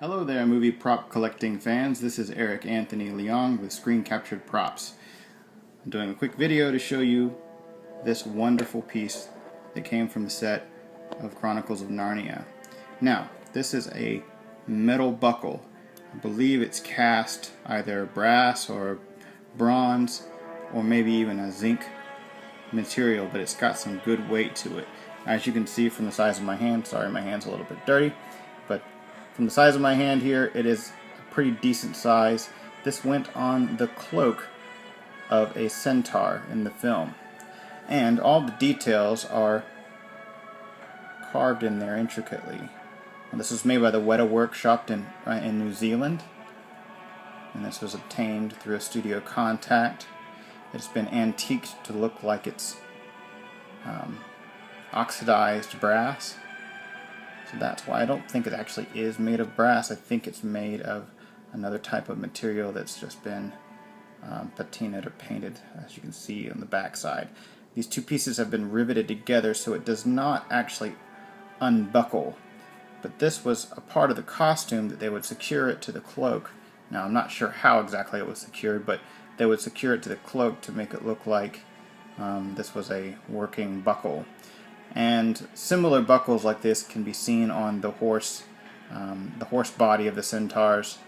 Hello there, movie prop collecting fans. This is Eric Anthony Leong with Screen Captured Props. I'm doing a quick video to show you this wonderful piece that came from the set of Chronicles of Narnia. Now, this is a metal buckle. I believe it's cast either brass or bronze or maybe even a zinc material, but it's got some good weight to it. As you can see from the size of my hand, sorry my hand's a little bit dirty, but from the size of my hand here, it is a pretty decent size. This went on the cloak of a centaur in the film. And all the details are carved in there intricately. And this was made by the Weta Workshop in New Zealand. And this was obtained through a studio contact. It's been antiqued to look like it's oxidized brass. So that's why I don't think it actually is made of brass. I think it's made of another type of material that's just been patinaed or painted, as you can see on the back side. These two pieces have been riveted together so it does not actually unbuckle. But this was a part of the costume that they would secure it to the cloak. Now I'm not sure how exactly it was secured, but they would secure it to the cloak to make it look like this was a working buckle. And similar buckles like this can be seen on the horse body of the centaurs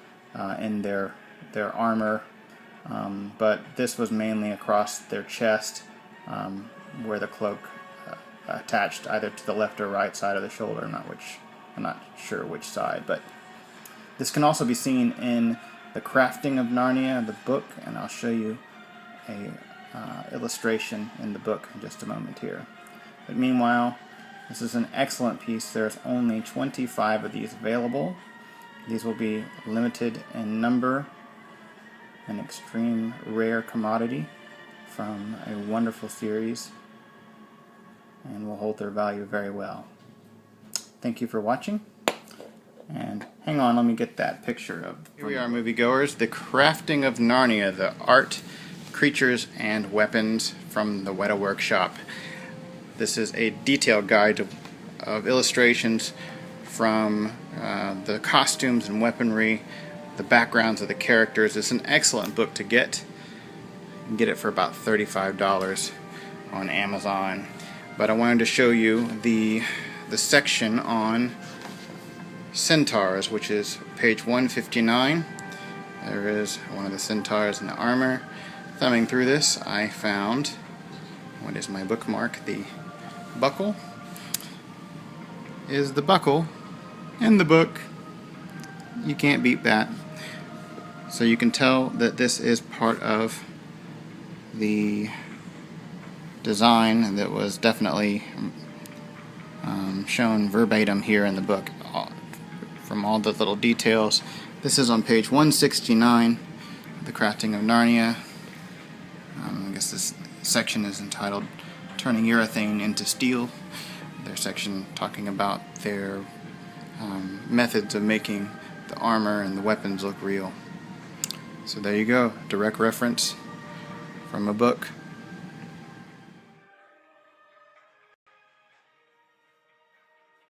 in their armor, but this was mainly across their chest, where the cloak attached either to the left or right side of the shoulder. I'm not sure which side, but this can also be seen in the Crafting of Narnia, the book, and I'll show you a illustration in the book in just a moment here. But meanwhile, this is an excellent piece. There's only 25 of these available. These will be limited in number, an extreme rare commodity from a wonderful series, and will hold their value very well. Thank you for watching, and hang on, let me get that picture of. Here we are, moviegoers, the Crafting of Narnia, the art, creatures, and weapons from the Weta Workshop. This is a detailed guide of illustrations from the costumes and weaponry, the backgrounds of the characters. It's an excellent book to get. You can get it for about $35 on Amazon. But I wanted to show you the section on centaurs, which is page 159. There is one of the centaurs in the armor. Thumbing through this, I found, what is my bookmark, the buckle is the buckle in the book. You can't beat that. So you can tell that this is part of the design that was definitely shown verbatim here in the book from all the little details. This is on page 169, The Crafting of Narnia. I guess this section is entitled Turning Urethane into Steel. Their section talking about their methods of making the armor and the weapons look real. So there you go, direct reference from a book